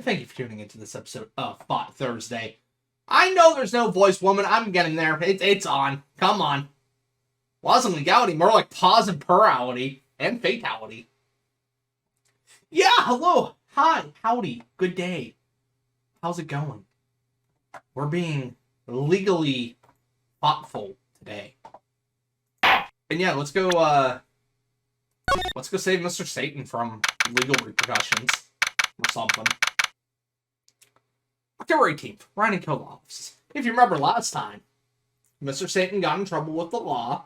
Thank you for tuning into this episode of Thought Thursday. I know there's no voice, woman. I'm getting there. It's on. Come on. Wasn't legality, more like pause and plurality and fatality. Yeah, hello. Hi. Howdy. Good day. How's it going? We're being legally thoughtful today. And yeah, let's go save Mr. Satan from legal repercussions or something. October 18th, Ryan Kill office. If you remember last time, Mr. Satan got in trouble with the law.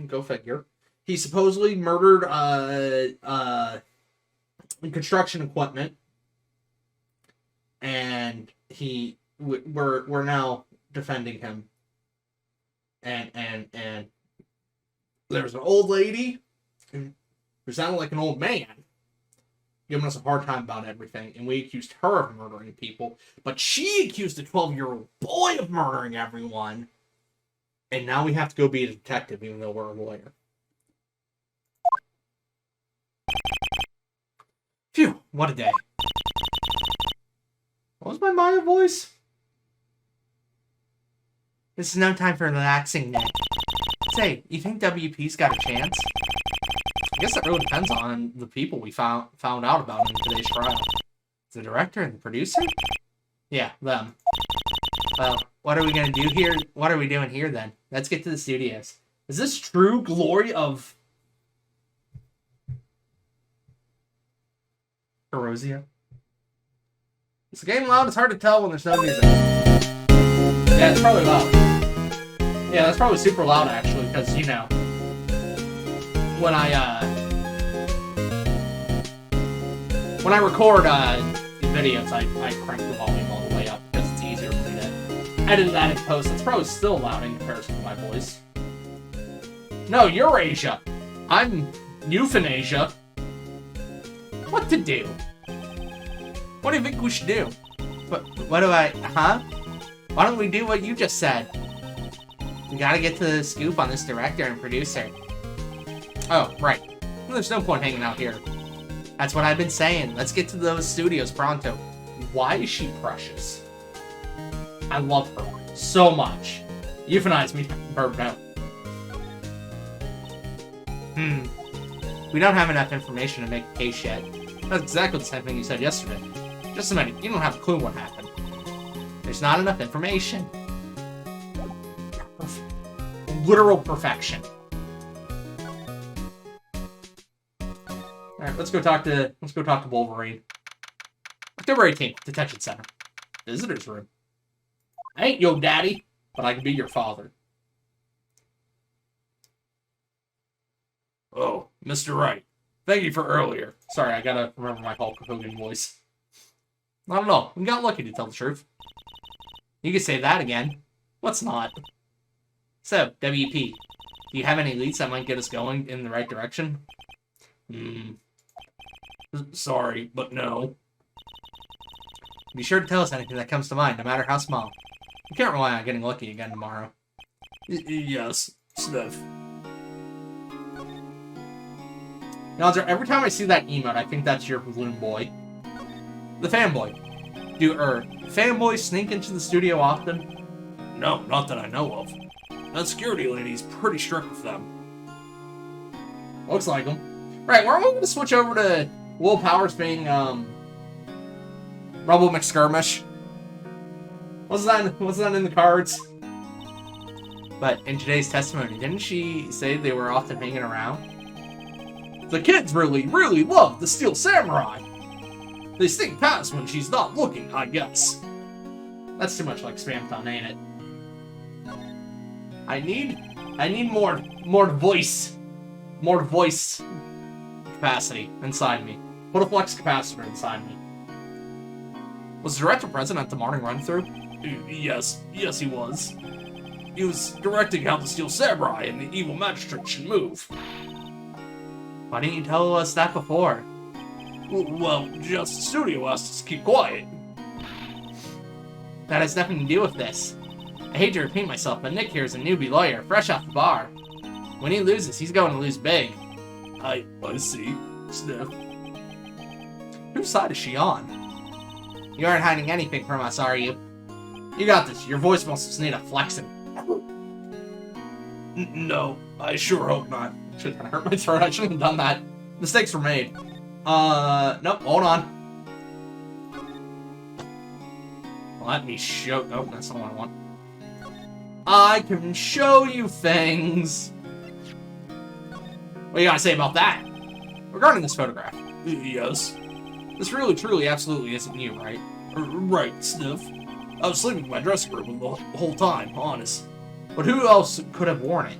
Go figure. He supposedly murdered construction equipment, and we're now defending him. And there's an old lady who sounded like an old man, giving us a hard time about everything, and we accused her of murdering people, but she accused a 12-year-old boy of murdering everyone, and now we have to go be a detective even though we're a lawyer. Phew, what a day. What was my Maya voice? This is no time for relaxing, Nick. Say, you think WP's got a chance? I guess it really depends on the people we found out about in today's trial. The director and the producer? Yeah, them. Well, what are we gonna do here? What are we doing here then? Let's get to the studios. Is this true glory of Erosia? Is the game loud? It's hard to tell when there's no music. Yeah, it's probably loud. Yeah, that's probably super loud actually, because you know, when I record videos, I crank the volume all the way up because it's easier for me to edit that in post. It's probably still loud in comparison to my voice. No, Eurasia. I'm euthanasia. What to do? What do you think we should do? What do I... Huh? Why don't we do what you just said? We gotta get to the scoop on this director and producer. Oh, right. Well, there's no point hanging out here. That's what I've been saying. Let's get to those studios pronto. Why is she precious? I love her so much. Euthanize me, Burp now. We don't have enough information to make a case yet. That's exactly the same thing you said yesterday. Just a minute, you don't have a clue what happened. There's not enough information. Literal perfection. Alright, let's go talk to Wolverine. October 18th, Detention Center. Visitor's room. I ain't your daddy, but I can be your father. Oh, Mr. Wright. Thank you for earlier. Sorry, I gotta remember my Hulk Hogan voice. I don't know. We got lucky to tell the truth. You can say that again. Let's not. So, WP, do you have any leads that might get us going in the right direction? Sorry, but no. Be sure to tell us anything that comes to mind, no matter how small. You can't rely on getting lucky again tomorrow. Yes, Sniff. Now, every time I see that emote, I think that's your balloon boy. The fanboy. Do fanboys sneak into the studio often? No, not that I know of. That security lady's pretty strict with them. Looks like them. Right, weren't we going to switch over to Will Powers being, Rebel McSkirmish? Wasn't that in the cards? But in today's testimony, didn't she say they were often hanging around? The kids really, really love the Steel Samurai. They sneak past when she's not looking, I guess. That's too much like Spamton, ain't it? I need more voice capacity inside me. Put a flex capacitor inside me. Was the director present at the morning run-through? Yes, he was. He was directing how the Steel Samurai and the evil magistrate should move. Why didn't you tell us that before? Well, just the studio asked us to keep quiet. That has nothing to do with this. I hate to repeat myself, but Nick here is a newbie lawyer, fresh off the bar. When he loses, he's going to lose big. I see. Sniff. Whose side is she on? You aren't hiding anything from us, are you? You got this. Your voice muscles need a flexing. No, I sure hope not. Should have hurt my throat. I shouldn't have done that. Mistakes were made. Nope, hold on. Let me show... Nope, that's not what I want. I can show you things. What do you gotta say about that? Regarding this photograph. Yes. This really, truly, absolutely isn't you, right? Right, Sniff. I was sleeping in my dressing room the whole time, honest. But who else could have worn it?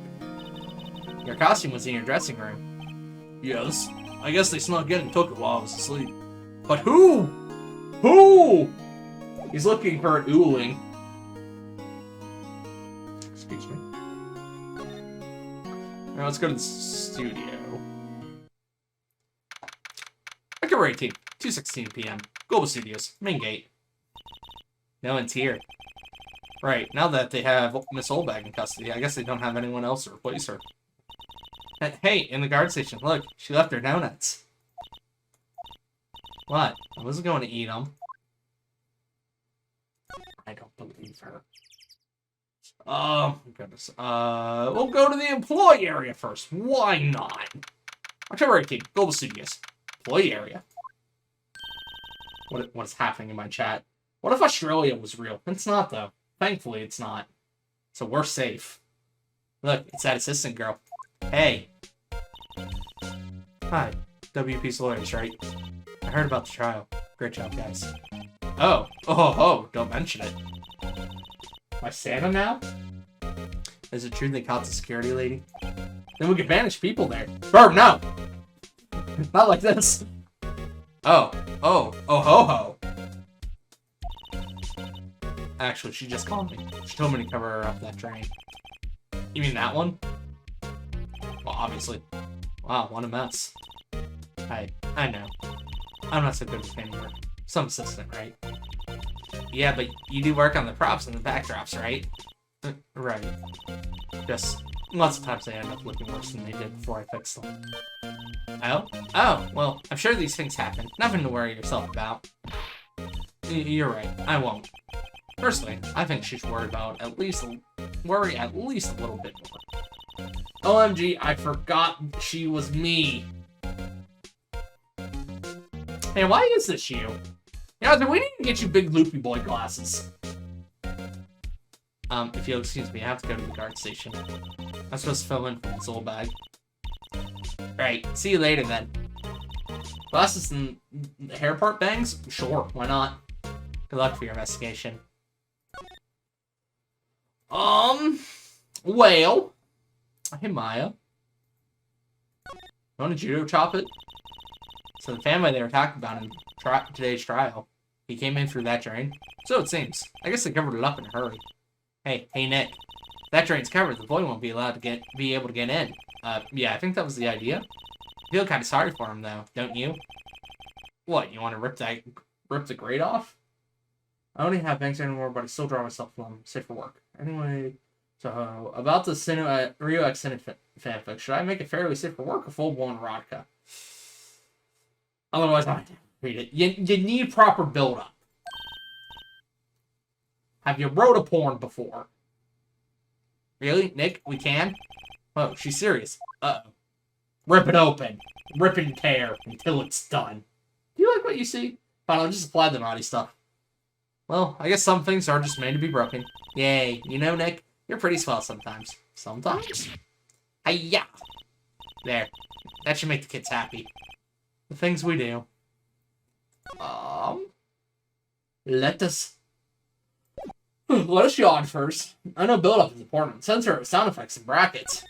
Your costume was in your dressing room. Yes. I guess they snuck in and took it while I was asleep. But who? Who? He's looking for an ooling. Excuse me. Now let's go to the studio. February 18th, 2:16 p.m. Global Studios, main gate. No one's here. Right, now that they have Miss Oldbag in custody, I guess they don't have anyone else to replace her. Hey, in the guard station, look, she left her donuts. What? I wasn't going to eat them. I don't believe her. Oh, goodness. We'll go to the employee area first. Why not? October 18th, Global Studios. Employee area. What is happening in my chat? What if Australia was real? It's not, though. Thankfully, it's not. So we're safe. Look, it's that assistant girl. Hey. Hi. WP's lawyers, right? I heard about the trial. Great job, guys. Oh, don't mention it. Am I Santa now? Is it true they caught the security lady? Then we could banish people there. Bird, no! Not like this. Oh, ho, ho. Actually, she just called me. She told me to cover her up that drain. You mean that one? Well, obviously. Wow, what a mess. I know. I'm not so good with anymore. Some assistant, right? Yeah, but you do work on the props and the backdrops, right? Right. Just lots of times they end up looking worse than they did before I fixed them. Oh, well, I'm sure these things happen. Nothing to worry yourself about. You're right, I won't. Personally, I think she should worry at least a little bit more. OMG, I forgot she was me. Hey, why is this you? Yeah, we need to get you big loopy boy glasses. If you'll excuse me, I have to go to the guard station. I'm supposed to fill in for this old bag. Right, see you later then. Glasses and hair part bangs? Sure, why not? Good luck for your investigation. Well. Hey, Maya. You want to judo chop it? So the family they were talking about in today's trial, he came in through that drain. So it seems. I guess they covered it up in a hurry. Hey, Nick. That drain's covered. The boy won't be allowed to be able to get in. Yeah, I think that was the idea. I feel kind of sorry for him, though, don't you? What, you want to rip the grate off? I don't even have banks anymore, but I still draw myself from safe for work. Anyway, so about the Rio X fanfic, should I make it fairly safe for work or full-blown erotica? Otherwise, I don't read it. You need proper build-up. Have you wrote a porn before? Really, Nick? We can? Oh, she's serious. Uh-oh. Rip it open. Rip and tear until it's done. Do you like what you see? Fine, I'll just apply the naughty stuff. Well, I guess some things are just made to be broken. Yay. You know, Nick, you're pretty swell sometimes. Sometimes? Hi-ya! There. That should make the kids happy. The things we do. Let us yawn first. I know build-up is important. Censor sound effects and brackets.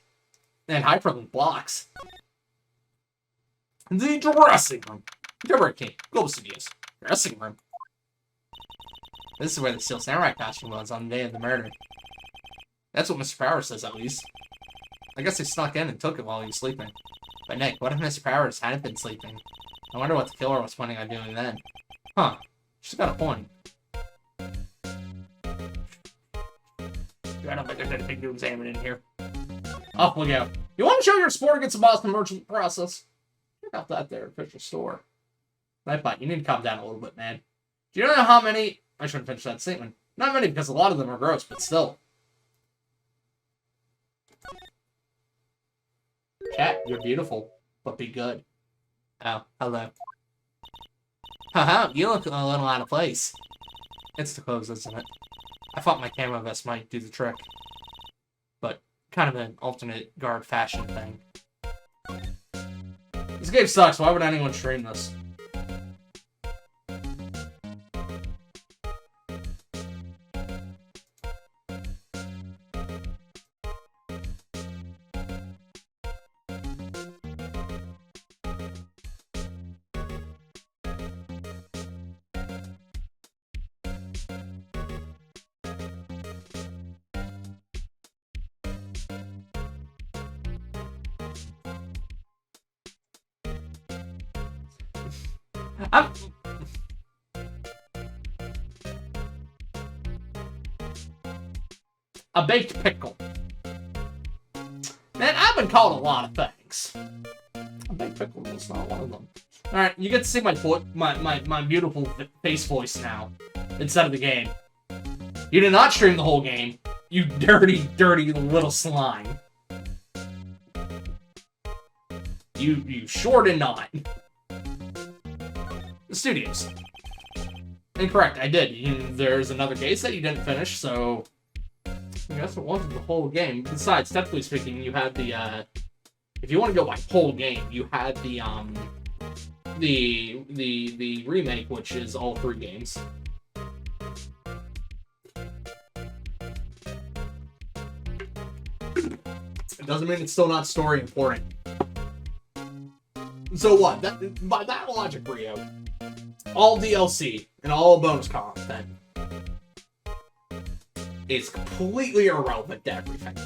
And hyperlink blocks. The dressing room. February 18th, Global Studios. Dressing room. This is where the Steel Samurai costume was on the day of the murder. That's what Mr. Powers says, at least. I guess they snuck in and took it while he was sleeping. But Nick, what if Mr. Powers hadn't been sleeping? I wonder what the killer was planning on doing then. Huh. She's got a point. I don't think there's anything to examine in here. Off we go. You want to show your sport against the Boston merchant process? Check out that there official store. Nightbot, you need to calm down a little bit, man. Do you know how many... I shouldn't finish that statement. Not many, because a lot of them are gross, but still. Chat, you're beautiful, but be good. Oh, hello. Haha, you look a little out of place. It's the clothes, isn't it? I thought my camo vest might do the trick. But kind of an alternate guard fashion thing. This game sucks. Why would anyone stream this? A baked pickle. Man, I've been called a lot of things. A baked pickle is not one of them. Alright, you get to see my beautiful face voice now, instead of the game. You did not stream the whole game, you dirty, dirty little slime. You sure did not. The studios. Incorrect, I did. There's another case that you didn't finish, so... I guess it wasn't the whole game. Besides, technically speaking, you had the, if you want to go by whole game, you had the remake, which is all 3 games. It doesn't mean it's still not story important. So what? By that logic, Rio, all DLC and all bonus content is completely irrelevant to everything.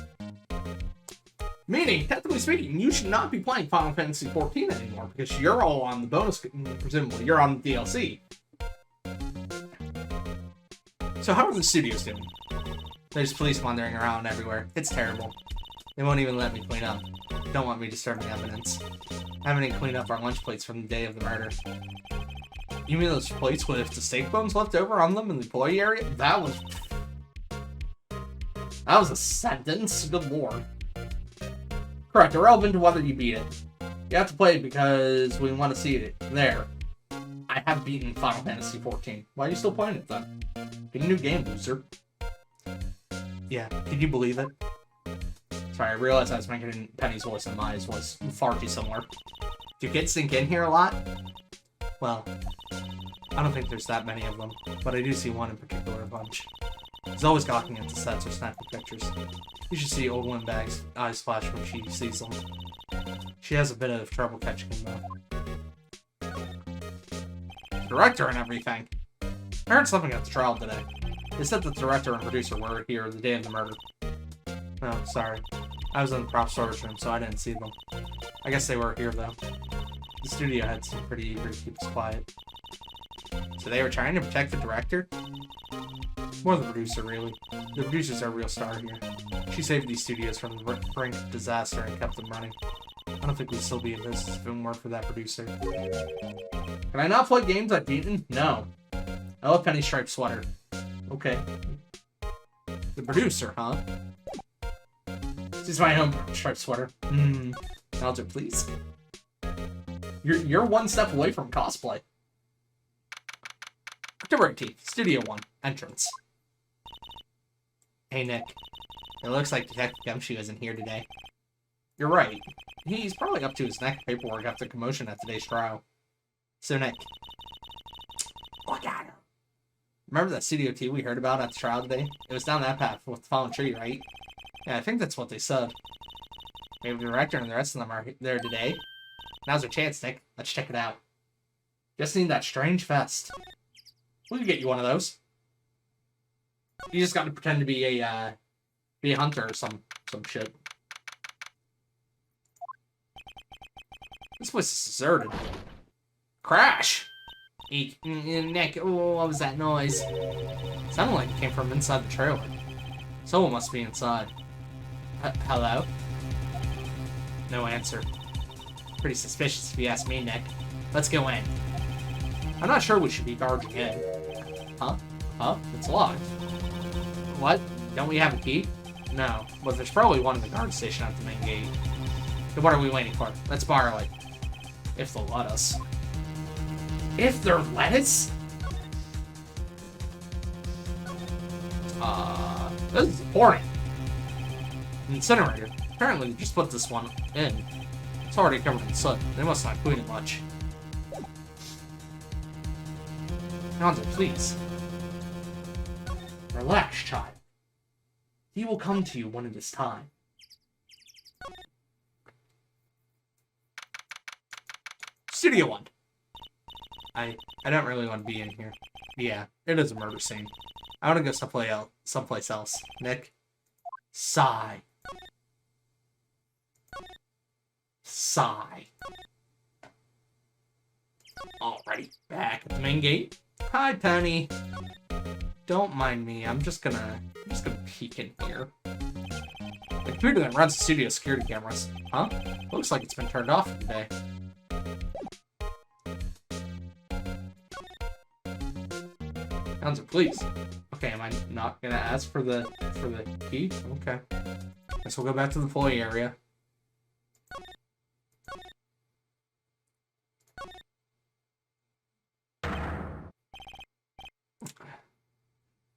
Meaning, technically speaking, you should not be playing Final Fantasy XIV anymore, because you're all on the bonus, presumably, you're on the DLC. So how are the studios doing? There's police wandering around everywhere. It's terrible. They won't even let me clean up. Don't want me disturbing evidence. I haven't even cleaned up our lunch plates from the day of the murder. You mean those plates with the steak bones left over on them in the employee area? That was a sentence. Good lord. Correct. Irrelevant to whether you beat it. You have to play it because we want to see it. There. I have beaten Final Fantasy XIV. Why are you still playing it then? Get a new game, loser. Yeah. Can you believe it? Sorry, I realized I was making Penny's voice and Maya's voice far too similar. Do kids sink in here a lot? Well, I don't think there's that many of them, but I do see one in particular a bunch. He's always gawking at the sets or snapping pictures. You should see old Windbag's eyes flash when she sees them. She has a bit of trouble catching him, though. Director and everything. I heard something at the trial today. They said that the director and producer were here the day of the murder. Oh, sorry. I was in the prop storage room, so I didn't see them. I guess they were here, though. The studio head seemed pretty eager to keep us quiet. So they were trying to protect the director? More the producer, really. The producer's our real star here. She saved these studios from the brink of disaster and kept them running. I don't think we'd still be in business if it weren't for that producer. Can I not play games I've beaten? No. I love Penny's striped sweater. Okay. The producer, huh? This is my own striped sweater. Alger, please. You're one step away from cosplay. October 18th, Studio 1, entrance. Hey, Nick. It looks like Detective Gumshoe isn't here today. You're right. He's probably up to his neck paperwork after commotion at today's trial. So, Nick. Look at her. Remember that Studio 2 we heard about at the trial today? It was down that path with the fallen tree, right? Yeah, I think that's what they said. Maybe the director and the rest of them are there today. Now's our chance, Nick. Let's check it out. Just need that strange vest. We can get you one of those. You just got to pretend to be a hunter or some shit. This place is deserted. Crash! Eek. Nick, oh, what was that noise? Sounded like it came from inside the trailer. Someone must be inside. Hello? No answer. Pretty suspicious if you ask me, Nick. Let's go in. I'm not sure we should be barging in. Huh? Huh? It's locked. What? Don't we have a key? No. Well, there's probably one in the guard station at the main gate. So what are we waiting for? Let's borrow it. If they'll let us. If they'll let us? This is important. Incinerator. Apparently, they just put this one in. It's already covered in soot. They must not clean it much. Gonzo, please. Relax, child. He will come to you when it is time. Studio 1. I don't really want to be in here. Yeah, it is a murder scene. I want to go someplace else. Nick? Sigh. Sigh. Alrighty, back at the main gate. Hi, Penny. Don't mind me. I'm just gonna peek in here. The computer that runs the studio security cameras. Huh? Looks like it's been turned off today. Gonzo, please. Okay, am I not gonna ask for the key? Okay. Guess we'll go back to the employee area.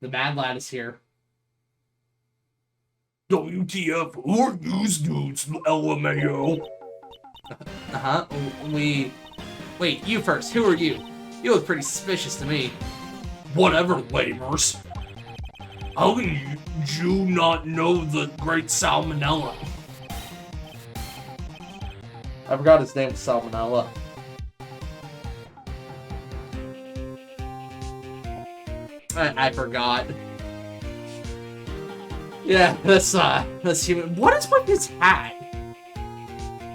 The Mad Lad is here. WTF, who are these dudes, LMAO? Uh-huh, Wait, you first. Who are you? You look pretty suspicious to me. Whatever, lamers. How can you not know the great Salmonella? I forgot his name was Salmonella. I forgot. Yeah, that's human. What is with his hat?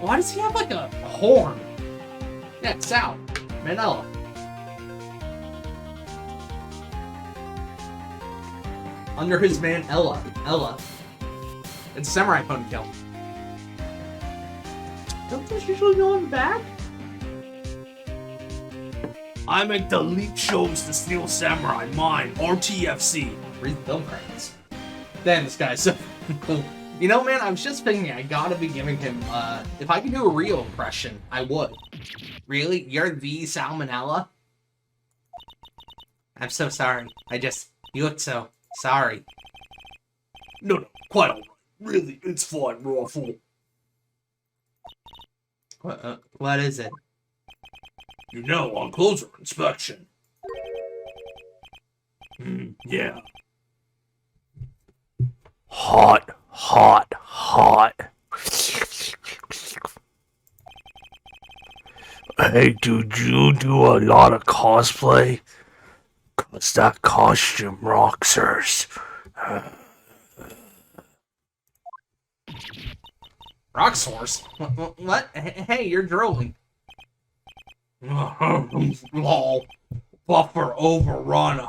Why does he have like a horn? Yeah, it's Sal. Manella. Under his man, Ella. It's a samurai ponytail. Don't those usually go in the back? I make the lead shows to steal samurai, mine, RTFC. Read the film credits. Damn, this guy's so cool. You know, man, I was just thinking I gotta be giving him, if I could do a real impression, I would. Really? You're the Salmonella? I'm so sorry. You look so sorry. No, quite alright. Really, it's fine, Raffle. What is it? You know, on closer inspection. Yeah. Hot. Hey, dude, you do a lot of cosplay? 'Cause that costume rocksers. Rock source? What? Hey, you're drooling. Lol. Buffer overrun.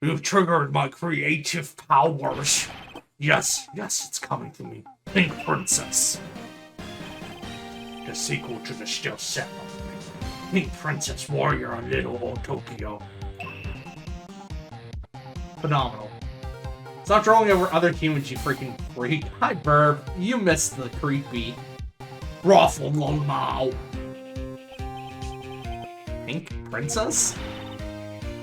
You've triggered my creative powers. Yes, it's coming to me. Pink Princess. The sequel to the still separate. Pink Princess Warrior on Little Old Tokyo. Phenomenal. Stop trolling over other humans, you freaking freak. Hi, Burb. You missed the creepy. Raffle Lomao. Pink Princess?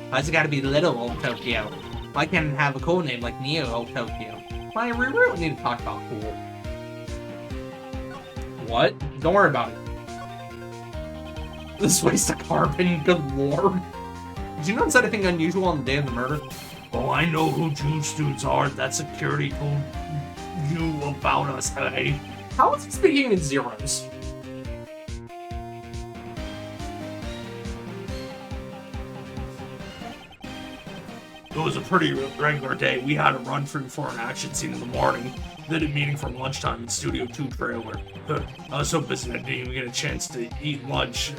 Why's it gotta be Little Old Tokyo? Why can't it have a cool name like Neo Old Tokyo? Why, we really need to talk about cool. What? Don't worry about it. This waste of carbon, good lord. Did you notice anything unusual on the day of the murder? Oh, I know who Juice Dudes are. That security told you about us, hey? How is he speaking in zeros? It was a pretty regular day. We had a run through for an action scene in the morning, then a meeting from lunchtime in Studio 2 trailer. I was so busy I didn't even get a chance to eat lunch.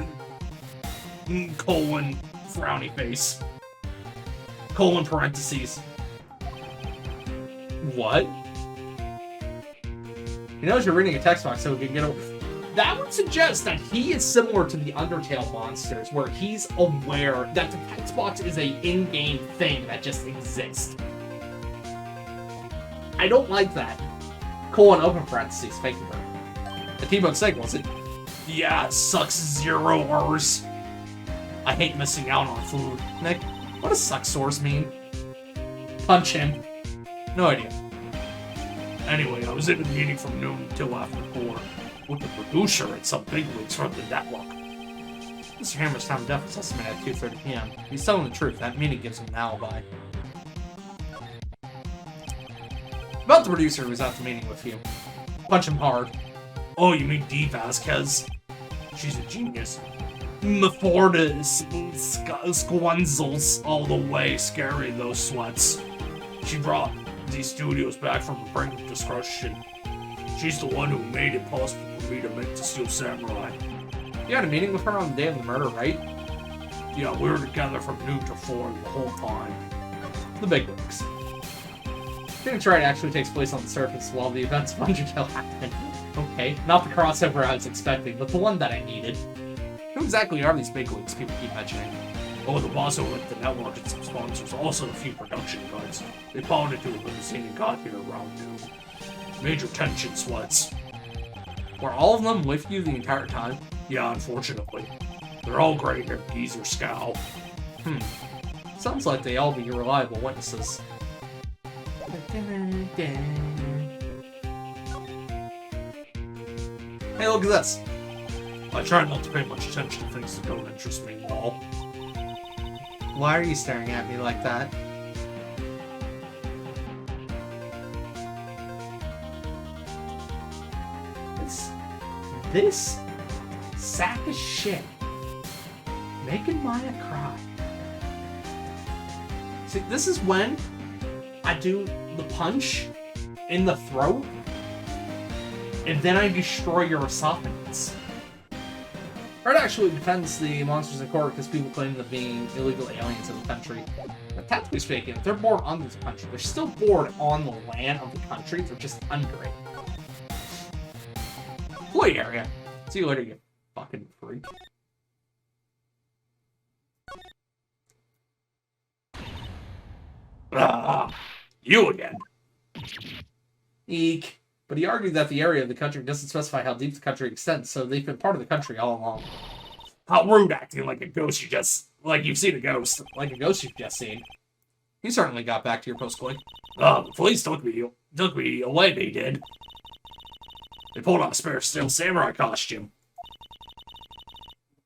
Colon, frowny face. Colon parentheses. What? He knows you're reading a text box, so we can get That would suggest that he is similar to the Undertale monsters, where he's aware that the text box is a in-game thing that just exists. I don't like that. Colon open parentheses, fake the T-Bug signals it. Yeah, it sucks 0 hours. I hate missing out on food. Nick, what does suck source mean? Punch him. No idea. Anyway, I was in a meeting from noon until after 4 with the producer and some bigwigs from the network. Mr. Hammer's time of death is estimated at 2:30 p.m. He's telling the truth. That meeting gives him an alibi. About the producer who was at the meeting with you. Punch him hard. Oh, you mean Dee Vasquez? She's a genius. Before the squanzels all the way, scary those sweats. She brought these studios back from the brink of destruction. She's the one who made it possible for me to make the Steel Samurai. You had a meeting with her on the day of the murder, right? Yeah, we were together from noon to 4 the whole time. The bigwigs. Phoenix Wright actually takes place on the surface while the events of Undertale happen. Okay, not the crossover I was expecting, but the one that I needed. Who exactly are these bigwigs people keep mentioning? Oh, the boss over at the network and some sponsors, also a few production guys. They powered into a limousine and got here around noon. Major tension sweats. Were all of them with you the entire time? Yeah, unfortunately. They're all gray-haired geezer scowl. Sounds like they all be reliable witnesses. Hey, look at this. I try not to pay much attention to things that don't interest me at all. Why are you staring at me like that? This sack of shit making Maya cry. See, this is when I do the punch in the throat, and then I destroy your esophagus. Or it actually defends the monsters in court because people claim them being illegal aliens in the country. But technically speaking, if they're born under the country, they're still born on the land of the country, they're just under it. Employee area. See you later, you fucking freak. You again. Eek. But he argued that the area of the country doesn't specify how deep the country extends, so they've been part of the country all along. How rude, acting like a ghost like you've seen a ghost. Like a ghost you've just seen. You certainly got back to your post quick. The police took me away, they did. They pulled on a spare Steel Samurai costume.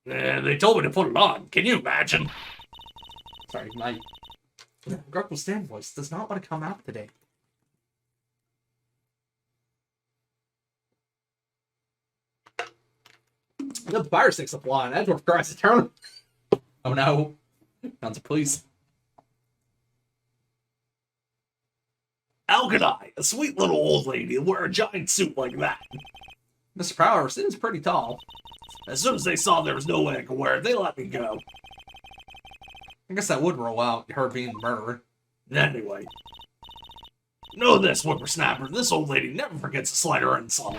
And they told me to put it on. Can you imagine? Sorry, my Gruckle Stan voice does not want to come out today. The fire sticks up line. Edward cries to turn. Oh no. Sounds of police. How could I, a sweet little old lady, wear a giant suit like that? Mr. Prowler seems pretty tall. As soon as they saw there was no way I could wear it, they let me go. I guess that would roll out, her being the murderer. Anyway. Know this, whippersnapper, this old lady never forgets a slight or insult.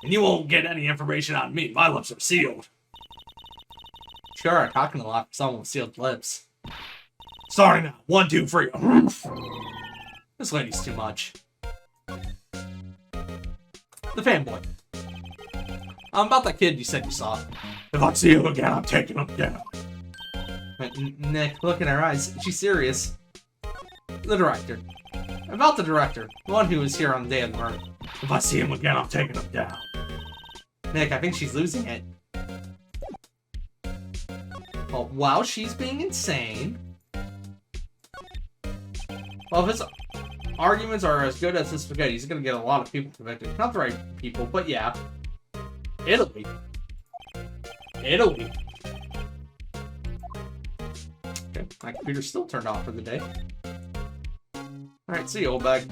And you won't get any information on me, my lips are sealed. Sure, I'm talking a lot for someone with sealed lips. Starting now, 1, 2, 3. This lady's too much. The fanboy. About that kid you said you saw. If I see him again, I'm taking him down. Nick, look in her eyes. She's serious. The director. About the director. The one who was here on the day of the murder. If I see him again, I'm taking him down. Nick, I think she's losing it. Well, while she's being insane... Well, if his arguments are as good as his spaghetti, he's gonna get a lot of people convicted. Not the right people, but yeah. Italy. Italy. Okay, my computer's still turned off for the day. Alright, see you, old bag.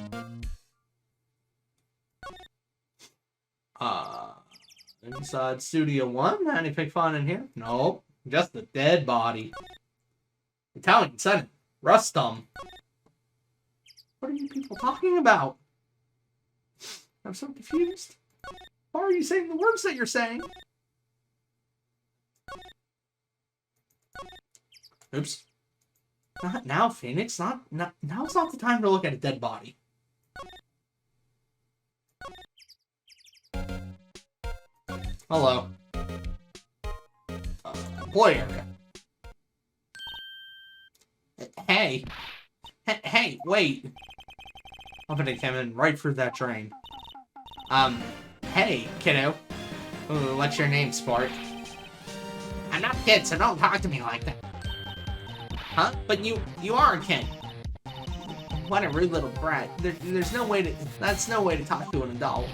Inside Studio 1, anything fun in here? No, just a dead body. Italian Senate. Rustum. What are you people talking about? I'm so confused. Why are you saying the words that you're saying? Oops. Not now, Phoenix. Now's not the time to look at a dead body. Hello. Employee area. Hey. Hey, wait. Somebody came in right through that drain. Hey, kiddo. Ooh, what's your name, sport? I'm not a kid, so don't talk to me like that. Huh? But you are a kid. What a rude little brat. There's no way to... That's no way to talk to an adult.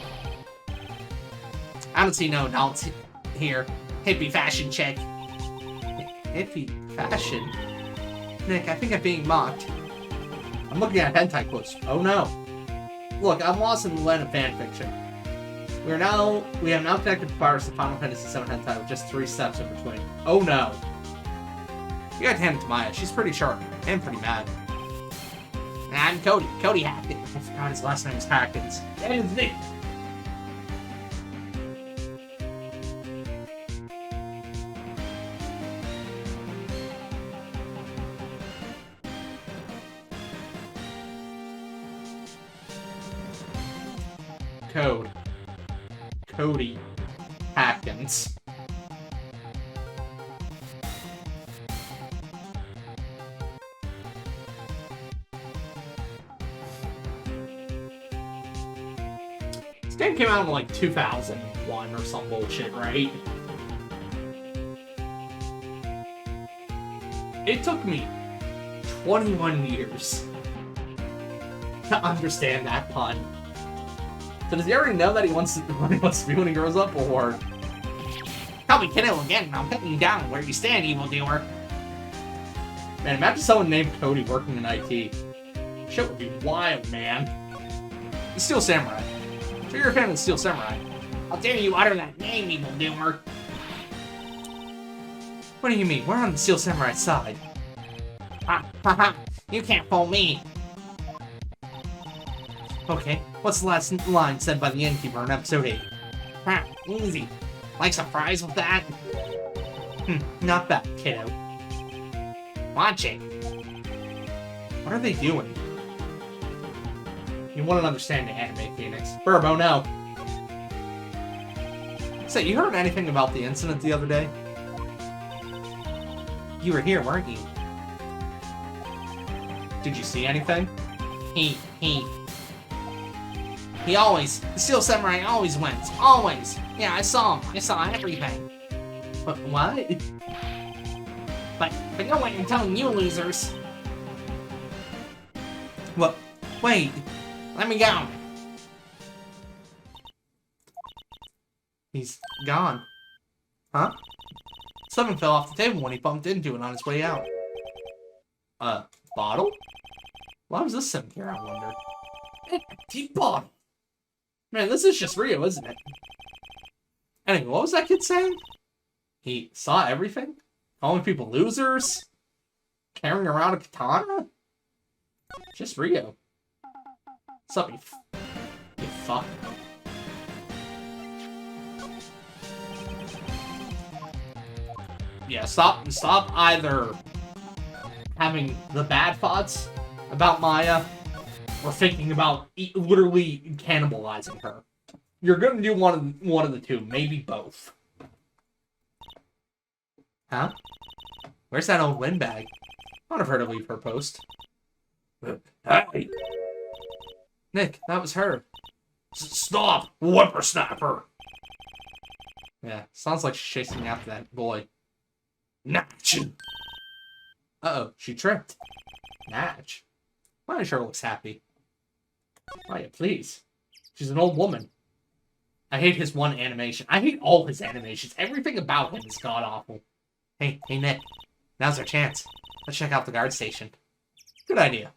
I don't see no adults here. Hippie fashion chick. Hippie fashion? Nick, I think I'm being mocked. I'm looking at hentai quotes. Oh no. Look, I'm lost in the land of fanfiction. We have now connected the virus to Final Fantasy VII hentai with just 3 steps in between. Oh no. You gotta hand it to Maya. She's pretty sharp and pretty mad. I'm Cody. Cody Hackins. I forgot his last name is Hackins. That is Nick. Cody Hackins. This game came out in like 2001 or some bullshit, right? It took me 21 years to understand that pun. So does he already know that he wants to be when he grows up, or... Call me kiddo again, and I'll put you down where you stand, evildoer. Man, imagine someone named Cody working in IT. Shit would be wild, man. The Steel Samurai. So you're a fan of the Steel Samurai. How dare you utter that name, evildoer? What do you mean? We're on the Steel Samurai side. Ha ha ha! You can't fool me! Okay, what's the last line said by the innkeeper in episode 8? Ha, easy. Like some fries with that? Not bad, kiddo. Watch it. What are they doing? You wouldn't understand the anime, Phoenix. Burbo, no. Say, you heard anything about the incident the other day? You were here, weren't you? Did you see anything? He always, the Steel Samurai always wins. Always. Yeah, I saw him. I saw everything. But what? But no way I'm telling you losers. What? Wait. Let me go. He's gone. Huh? Something fell off the table when he bumped into it on his way out. Bottle? Why was this sitting here, I wonder? An empty bottle. Man, this is just Rio, isn't it? Anyway, what was that kid saying? He saw everything? Calling people losers? Carrying around a katana? Just Rio. What's up, you fuck? Yeah, stop either having the bad thoughts about Maya or thinking about literally cannibalizing her. You're gonna do one of the two, maybe both. Huh? Where's that old windbag? I would have heard to leave her post. Hey! Nick, that was her. Stop, whippersnapper! Yeah, sounds like she's chasing after that boy. Natch! Uh-oh, she tripped. Natch. Maya sure looks happy. Maya, please. She's an old woman. I hate his one animation. I hate all his animations. Everything about him is god-awful. Hey, Nick. Now's our chance. Let's check out the guard station. Good idea.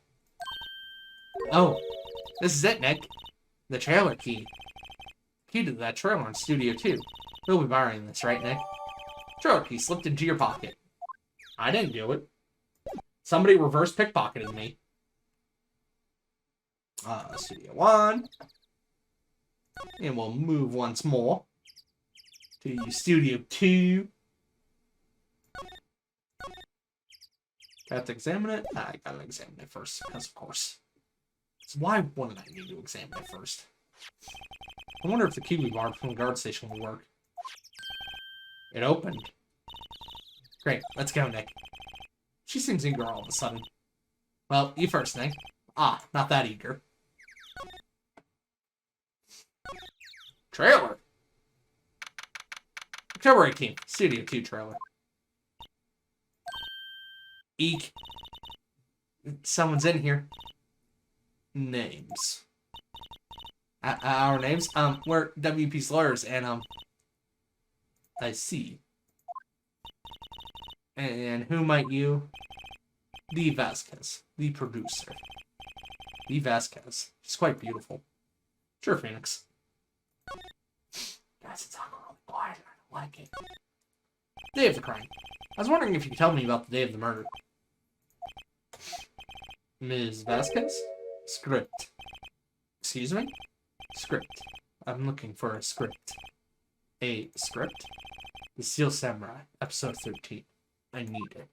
Oh, this is it, Nick. The trailer key. Key to that trailer in Studio 2. We'll be borrowing this, right, Nick? Trailer key slipped into your pocket. I didn't do it. Somebody reverse pickpocketed me. Studio 1. And we'll move once more to Studio 2. I have to examine it? I gotta examine it first, because of course. So why wouldn't I need to examine it first? I wonder if the Kiwi bar from the guard station will work. It opened. Great, let's go, Nick. She seems eager all of a sudden. Well, you first, Nick. Ah, not that eager. Trailer! October 18th, Studio 2 trailer. Eek. Someone's in here. Names. Our names? We're WP's lawyers, and, I see. And who might you? Lee Vasquez, the producer. Lee Vasquez. She's quite beautiful. Sure, Phoenix. Guys, it's all really quiet. I don't like it. Day of the crime. I was wondering if you could tell me about the day of the murder. Ms. Vasquez? Script. Excuse me? Script. I'm looking for a script. A script? The Steel Samurai, episode 13. I need it.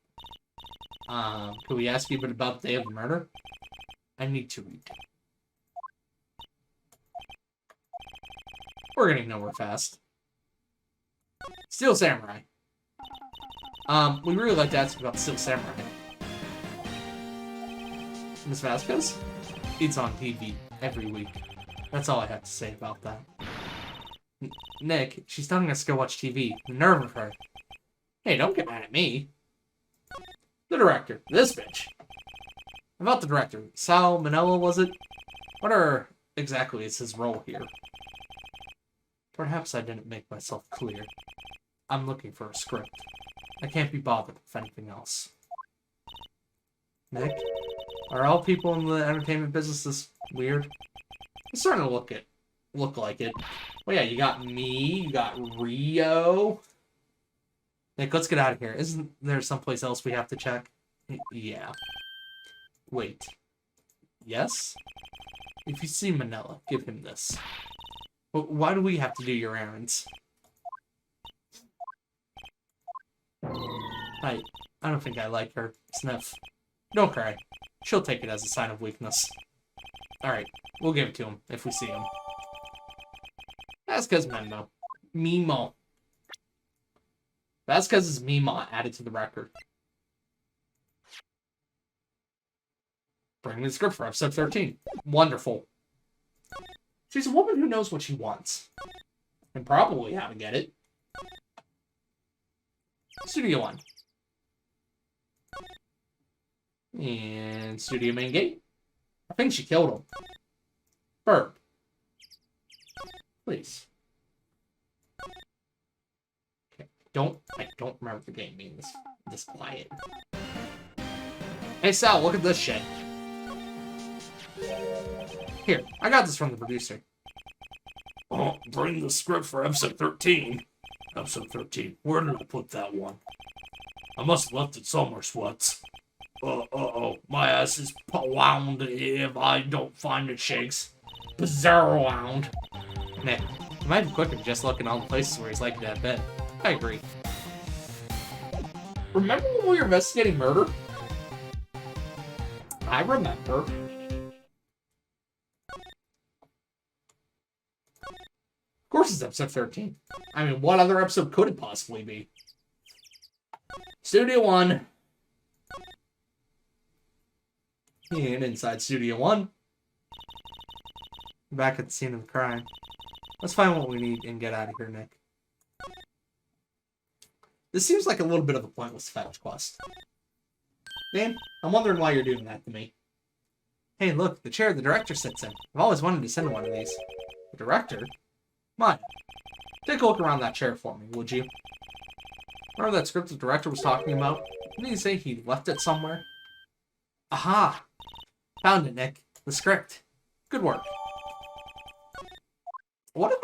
Could we ask you a bit about the day of the murder? I need to read. We're getting nowhere fast. Steel Samurai. We really like to ask you about the Steel Samurai. Miss Vasquez? It's on TV every week. That's all I have to say about that. Nick, she's telling us to go watch TV. The nerve of her. Hey, don't get mad at me. The director. This bitch. About the director. Sal Manella, was it? What exactly is his role here? Perhaps I didn't make myself clear. I'm looking for a script. I can't be bothered with anything else. Nick? Are all people in the entertainment business this weird? It's starting to look like it. Well, yeah, you got me, you got Rio. Nick, let's get out of here. Isn't there someplace else we have to check? Yeah. Wait. Yes? If you see Manila, give him this. Why do we have to do your errands? I don't think I like her. Sniff. Don't cry. She'll take it as a sign of weakness. Alright, we'll give it to him if we see him. Vasquez Memo. Mimo. Vasquez's Mima added to the record. Bring me the script for episode 13. Wonderful. She's a woman who knows what she wants. And probably how to get it. Studio 1. And Studio Main Gate. I think she killed him. Bird. Please. Okay. I don't remember the game being this quiet. Hey Sal, look at this shit. Here, I got this from the producer. Oh, bring the script for episode 13. Episode 13. Where did I put that one? I must have left it somewhere, Sweats. Uh-oh. My ass is wound if I don't find it, Shakes. Bizarre wound. Man, it might be quicker just looking all the places where he's likely to have been. I agree. Remember when we were investigating murder? I remember. Of course it's episode 13. I mean, what other episode could it possibly be? Studio 1. And inside Studio 1. Back at the scene of the crime. Let's find what we need and get out of here, Nick. This seems like a little bit of a pointless fetch quest. Dan, I'm wondering why you're doing that to me. Hey, look, the chair the director sits in. I've always wanted to sit in one of these. The director? Mine. Take a look around that chair for me, would you? Remember that script the director was talking about? Didn't he say he left it somewhere? Aha! Found it, Nick. The script. Good work. What if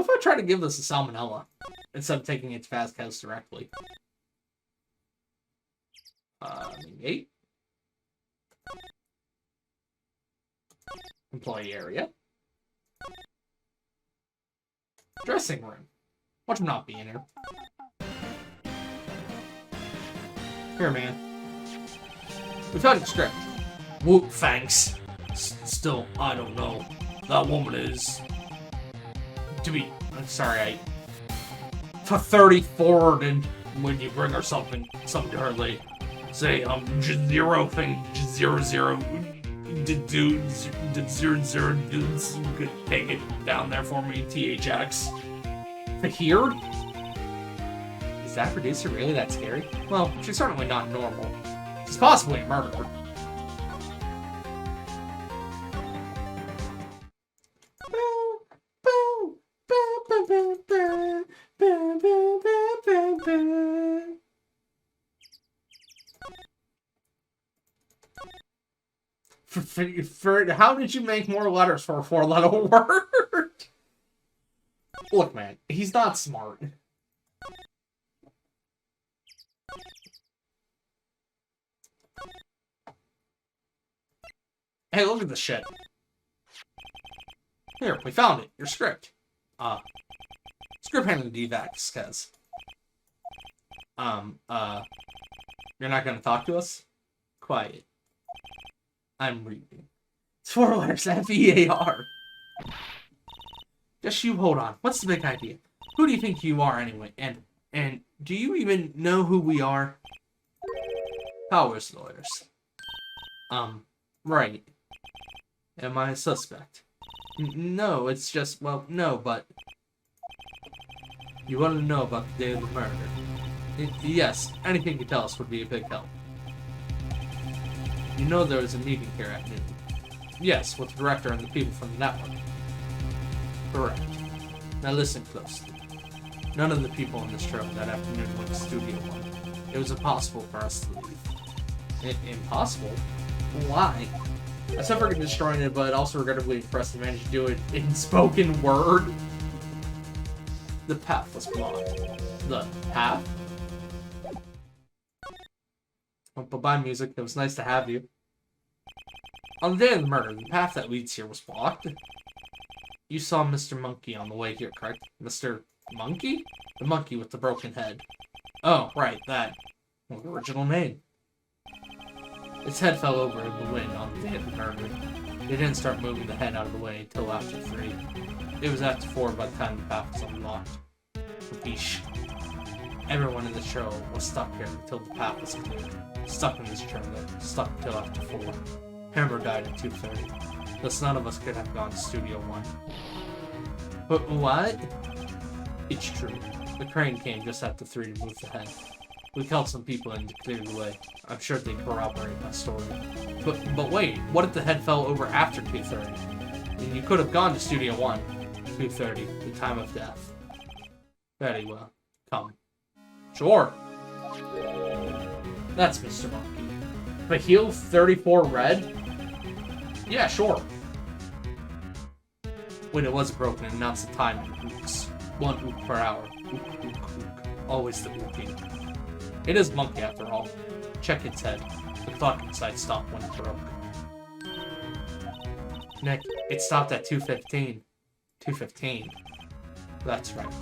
I try to give this to Salmonella instead of taking it to Vasquez directly? 8. Employee area. Dressing room. Watch him not be in here. Here, man. We found your script. Whoop, thanks. Still, I don't know. That woman is... I'm sorry, I... For 30 forward and... When you bring her something to her, like... Say, zero thing, 00... Did 00 dudes. You could take it down there for me, THX. Here? Is that producer really that scary? Well, she's certainly not normal. She's possibly a murderer. How did you make more letters for a 4-letter word? Look, man, he's not smart. Hey, look at this shit. Here, we found it. Your script. Script handling DVAC says. You're not gonna talk to us? Quiet. I'm reading. It's 4 letters, F-E-A-R. Just you hold on. What's the big idea? Who do you think you are anyway? And do you even know who we are? Powers lawyers. Right. Am I a suspect? No, it's just, well, no, but... You want to know about the day of the murder? Yes, anything you could tell us would be a big help. You know there was a meeting here at noon. Yes, with the director and the people from the network. Correct. Now listen closely. None of the people in this show that afternoon went to Studio 1. It was impossible for us to leave. Impossible? Why? I suffered in destroying it, but also regrettably impressed to manage to do it in spoken word. The path was blocked. The path? Well, bye-bye, music. It was nice to have you. On the day of the murder, the path that leads here was blocked. You saw Mr. Monkey on the way here, correct? Mr. Monkey? The monkey with the broken head. Oh, right, that. Well, the original name. Its head fell over in the wind on the day of the murder. They didn't start moving the head out of the way until after 3. It was after 4 by the time the path was unlocked. Capiche. Everyone in the show was stuck here until the path was cleared. Stuck in this trailer. Stuck until after 4. Hammer died at 2:30. Thus none of us could have gone to Studio 1. But what? It's true. The crane came just after 3 to move the head. We called some people in to clear the way. I'm sure they corroborate my story. But wait, what if the head fell over after 2:30? And you could have gone to Studio 1. 2:30, the time of death. Very well. Come. Sure. That's Mr. Monkey. But heal 34 red? Yeah, sure. When it was broken, it announced the time in ooks. 1 ook per hour. Ook, ook, ook. Always the ooking. It is Monkey after all. Check its head. The clock inside stopped when it broke. Nick, it stopped at 2:15. 2:15. That's right.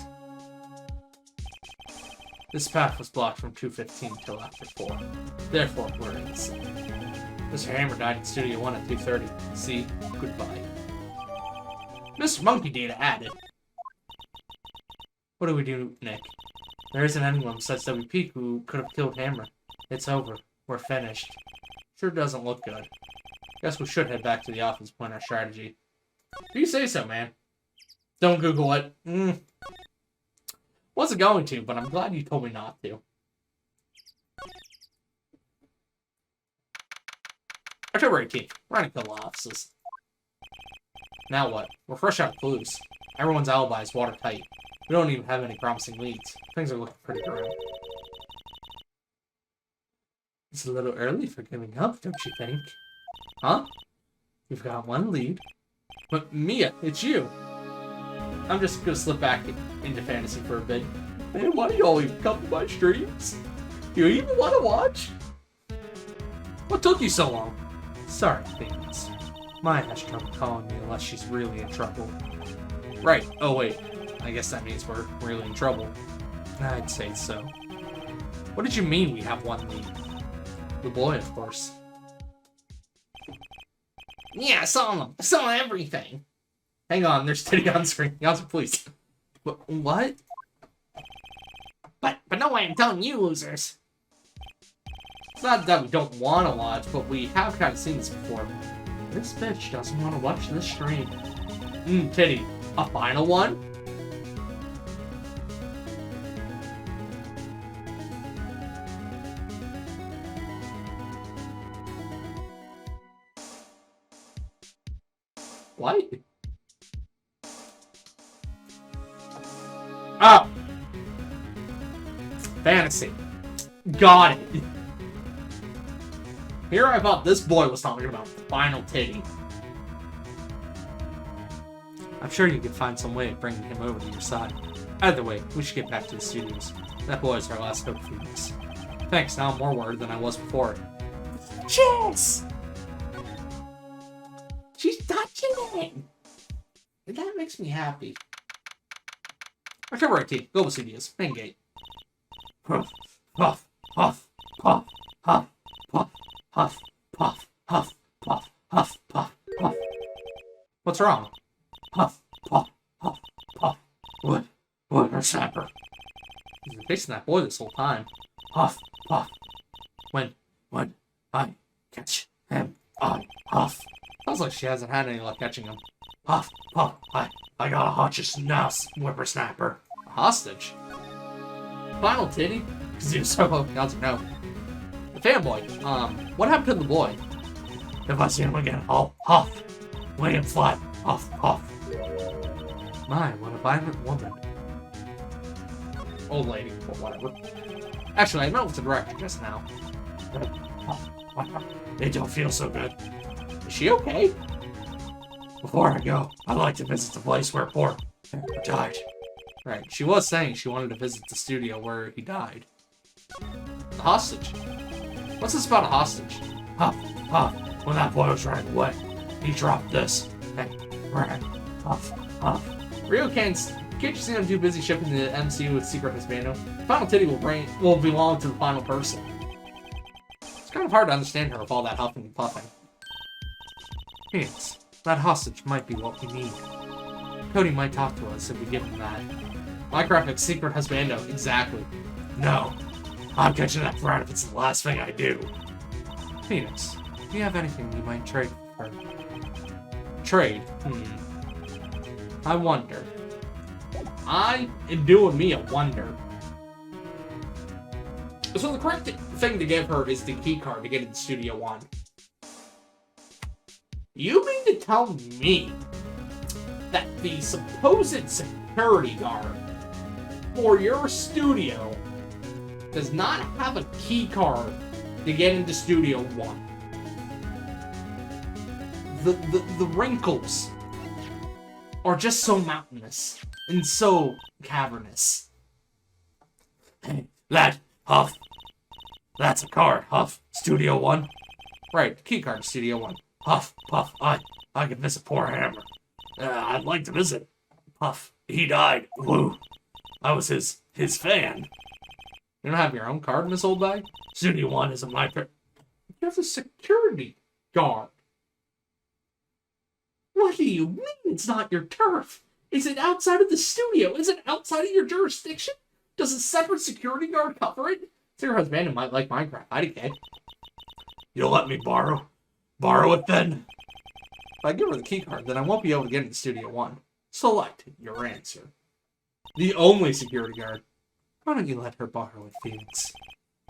This path was blocked from 2:15 till after 4. Therefore, we're innocent. Mr. Hammer died in Studio 1 at 2:30. See? Goodbye. Mr. Monkey data added. What do we do, Nick? There isn't anyone besides WP who could have killed Hammer. It's over. We're finished. Sure doesn't look good. Guess we should head back to the office and plan our strategy. You say so, man. Don't Google it. Wasn't going to, but I'm glad you told me not to. October 18th. Radical offices. Now what? We're fresh out of clues. Everyone's alibi is watertight. We don't even have any promising leads. Things are looking pretty grim. It's a little early for giving up, don't you think? Huh? You've got one lead. But Mia, it's you. I'm just gonna slip back into fantasy for a bit. Man, why do y'all even come to my streams? You even want to watch? What took you so long? Sorry, things. Maya has trouble calling me unless she's really in trouble. Right. Oh, wait. I guess that means we're really in trouble. I'd say so. What did you mean we have one lead? The boy, of course. Yeah, I saw him. I saw everything. Hang on, there's Titty on screen. Answer, please. What? But no way I'm telling you, losers. It's not that we don't want to watch, but we have kind of seen this before. This bitch doesn't want to watch this stream. Titty. A final one? What? Oh! Fantasy. Got it. Here I thought this boy was talking about final titty. I'm sure you could find some way of bringing him over to your side. Either way, we should get back to the studios. That boy is our last hope, Phoenix. Thanks, now I'm more worried than I was before. Cheers! She's touching it! And that makes me happy. October 18th, Global Studios, main gate. Huff, huff, huff, puff, huff, puff, huff, puff, huff, puff, huff, puff, puff. What's wrong? Puff, puff, puff, puff. Wood or snapper. You've been chasing that boy this whole time. Huff, puff. When I catch him, I huff. Sounds like she hasn't had any luck catching him. Puff, puff. I got a hotchest now, whippersnapper. A hostage? Final titty? Because he was so low, the answer no. The fanboy, what happened to the boy? If I see him again, I'll huff. Lay him flat. Huff, huff. My, what a violent woman. Old lady, or whatever. Actually, I met with the director just now. It don't feel so good. Is she okay? Before I go, I'd like to visit the place where poor died. Right, she was saying she wanted to visit the studio where he died. The hostage. What's this about a hostage? Huff, huff. When that boy was running away, he dropped this. Hey, ran. Huff, huff. Rio can't you see I'm too busy shipping the MCU with Secret Hispano? Final titty will belong to the final person. It's kind of hard to understand her with all that huffing and puffing. Phoenix, that hostage might be what we need. Cody might talk to us if we give him that. Minecraft Secret Husbando, exactly. No, I'm catching that brat if it's the last thing I do. Phoenix, do you have anything you might trade for? Trade? I wonder. I am doing me a wonder. So the correct thing to give her is the key card to get into Studio One. You mean to tell me that the supposed security guard for your studio does not have a key card to get into Studio One? The wrinkles are just so mountainous and so cavernous. Hey, lad, Huff. That's a card, Huff. Studio One. Right, key card to Studio One. Huff, Puff, I can visit poor Hammer. I'd like to visit. Puff, he died. Woo. I was his fan. You don't have your own card in this old bag? Studio One isn't my pick. You have a security guard. What do you mean it's not your turf? Is it outside of the studio? Is it outside of your jurisdiction? Does a separate security guard cover it? So your husband might like Minecraft. IDK. You'll let me borrow it then? If I give her the key card, then I won't be able to get into Studio One. Select your answer. The only security guard. Why don't you let her borrow it, Phoenix?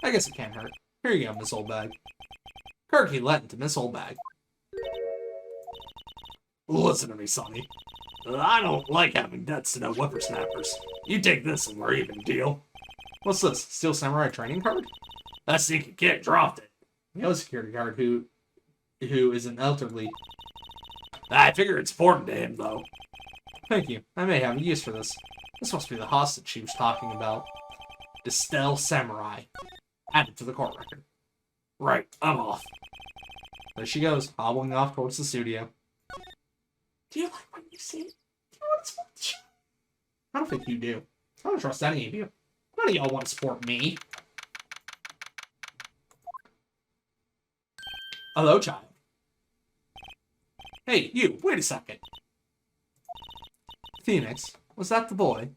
I guess it can't hurt. Here you go, Miss Old Bag. Card key lent to Miss Old Bag. Listen to me, Sonny. I don't like having debts to no whippersnappers. You take this and we're even, deal. What's this? Steel Samurai training card? That sneaky kid dropped it. We have a security guard who is an elderly. I figure it's important to him, though. Thank you. I may have a use for this. This must be the hostage she was talking about. The Steel Samurai. Added to the court record. Right, I'm off. There she goes, hobbling off towards the studio. Do you like what you see? Do you want to support the show? I don't think you do. I don't trust any of you. None of y'all want to support me. Hello, child. Hey, you, wait a second. Phoenix, was that the boy?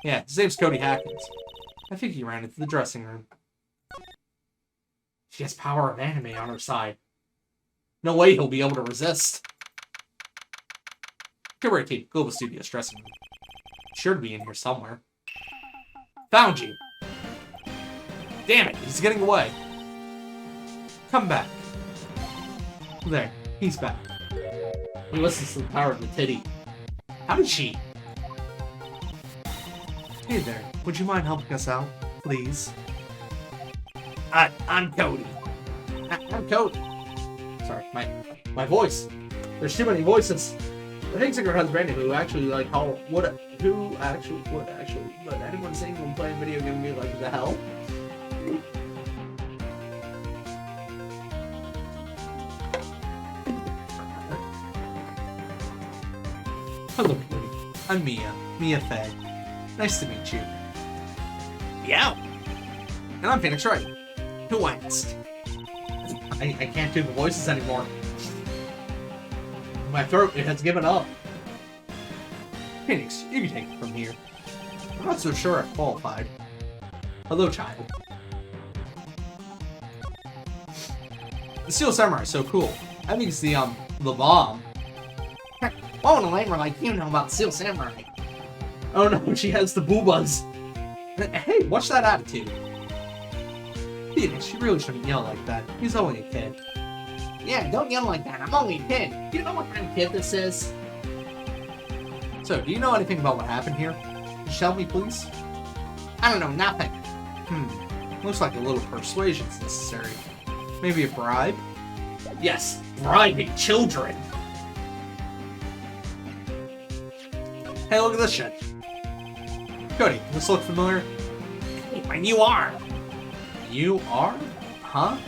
Yeah, his name's Cody Hackins. I think he ran into the dressing room. She has power of anime on her side. No way he'll be able to resist. Get ready, Kate. Go to the studio's dressing room. Sure to be in here somewhere. Found you. Damn it, he's getting away. Come back. There, he's back. He listens to the power of the titty. How did she? Hey there, would you mind helping us out, please? I'm Cody. I'm Cody. Sorry, my voice. There's too many voices. I think Singer has Brandon who actually like would anyone sing when playing video game be like the hell? Hello, Cody. I'm Mia Fay. Nice to meet you. Yeah. And I'm Phoenix Wright. Who asked? I can't do the voices anymore. My throat, it has given up. Phoenix, you can take it from here. I'm not so sure I've qualified. Hello, child. The Steel Samurai is so cool. I think it's the bomb. Why would a lamer like you know about Steel Samurai? Oh no, she has the boobas. Hey, watch that attitude. Phoenix, you really shouldn't yell like that. He's only a kid. Yeah, don't yell like that. I'm only a kid. Do you know what kind of kid this is? So, do you know anything about what happened here? Just tell me, please. I don't know nothing. Looks like a little persuasion's necessary. Maybe a bribe? Yes, bribing children. Hey, look at this shit. Cody, this look familiar? Hey, my new arm. You are? Huh?